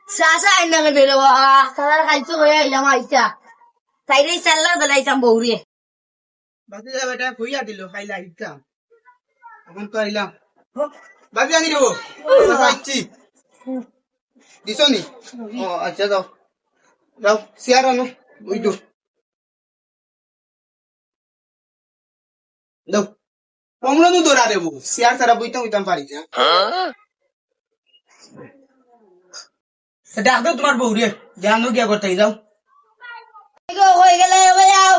Sasa ina ka dalawa Salar kalso kaya ilang aisa. Tayo salar dalay isang bawri. বাতি যা বেটা কইয়া দিল খাইলা ইচ্ছা এখন তো আইলাম বাতি আনি দেবো আইছি দিছ নি ও আচ্ছা যাও যাও চেয়ার আনো ওই তো দাও কমলা নু দৌড়া দেবো চেয়ার ছাড়া বইতাম হইতাম পারি না ডাক দাও তোমার বউ রে জানো গিয়া করতে যাও হয়ে গেলে যাও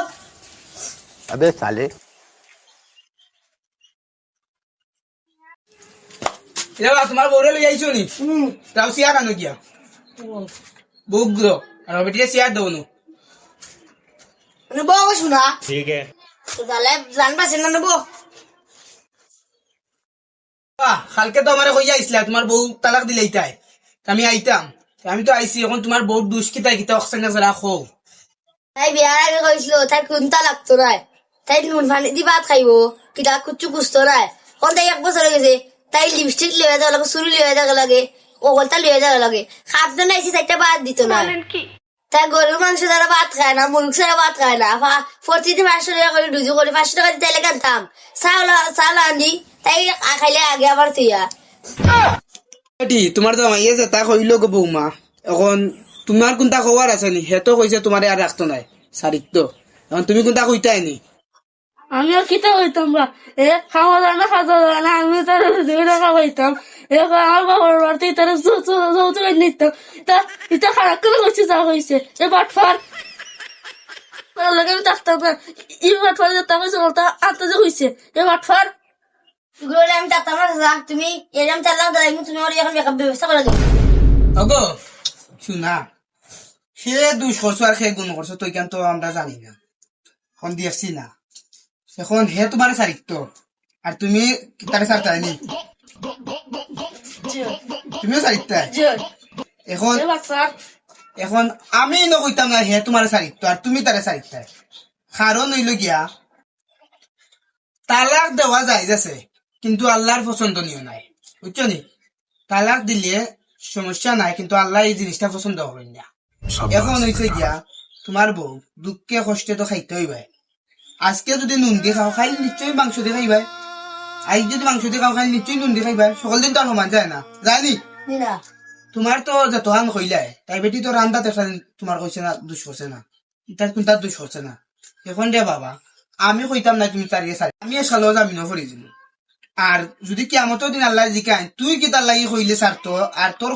अबे साले এবার তোমার বউরে লই আইছো নি তাও চেয়ার আনো গিয়া বুক গ্রো আর বেটিয়ে চেয়ার দাও নো নেবো শোনা ठीक है তাহলে জানবা সেনা নেবো কালকে তো আমার কইয়া আইসলা তোমার বউ তালাক দিলেই তাই আমি আইতাম আমি তো আইছি এখন তোমার বউ দুষ্কিতা কিতা অক্সেনা যারা খো তাই বিয়ার আগে কইছিল তাই কোনটা লাগতো না তাই নুন পানি দি ভাত খাইবো কিতা কুচু কুস্তো নাই কোন তাই 1 বছর হয়ে গেছে তাই লিপস্টিক লিয়ে যাওয়া লাগে চুরি লিয়ে যাওয়া লাগে ওগলটা লিয়ে যাওয়া লাগে খাদ্য নাইছি চারটা ভাত দিত না তাই গরুর মাংস দ্বারা ভাত খায় না মুরগ ছাড়া ভাত খায় না প্রতিদিন 500 টাকা করে রুজু করে 500 টাকা দিয়ে তেলে কানতাম চাল আনি তাই খাইলে আগে আবার তুইয়া এটি তোমার তো মাইয়ে যে তা কইলো গো বৌমা এখন তোমার কোনটা খবর আছে নি হেতো কইছে তোমারে আর রাখতো নাই সারিত এখন তুমি কোনটা কইতাই নি আমি আর কিতা হইতাম বা খাওয়া দাওয়া না খাওয়া দাওয়া না আমি তার 2 টাকা হইতাম আমার বাবার বাড়িতে তার যৌতুক নিতাম এটা খারাপ করে হচ্ছে যা হয়েছে এ বাটফার লাগে আমি থাকতাম না ই বাটফার যেতে হয়েছে বলতে আনতে যে হয়েছে এ বাটফার গুলো আমি ডাক্তার না তুমি এরকম চালাক দাঁড়াই তুমি ওর এখন মেকআপ ব্যবস্থা করে দিও ওগো শুনা সে দুষ করছো আর সে গুণ করছো তো কেন তো আমরা জানি না এখন দিয়েছি না এখন হে তোমার সারিত আর তুমি তারে সারতাই নি তুমিও সারিতা এখন এ বাটফার এখন আমি নকইতাম না হে তোমার সারিত আর তুমি তারে সারিতা কারণ হইল গিয়া তালাক দেওয়া যায় যাচ্ছে কিন্তু আল্লাহর পছন্দনীয় নাই বুঝছো নি তালাক দিলে সমস্যা নাই কিন্তু আল্লাহ এই জিনিসটা পছন্দ করেন না এখন হয়েছে গিয়া তোমার বউ দুঃখে কষ্টে তো খাইতে হইবাই আজকে যদি নুন দিয়ে খাও খাই নিশ্চয়ই মাংস দিয়ে খাইবাই আজ যদি মাংস দিয়ে খাও খাই নিশ্চয়ই নুন দিয়ে খাইবাই সকল দিন তো আর সমান যায় না জানি না তোমার তো যতহান কইলাই তাই বেটি তো রান্না দেখা তোমার কইছে না দুষ করছে না তার কোনটা দুষ করছে না এখন রে বাবা আমি কইতাম না তুমি তারিয়ে সারি আমি সালো জামিনও করি দিল আর যদি কিয়ামতের দিন আল্লাহ জিকায় তুই কি তার লাগি কইলে সারতো আর তোর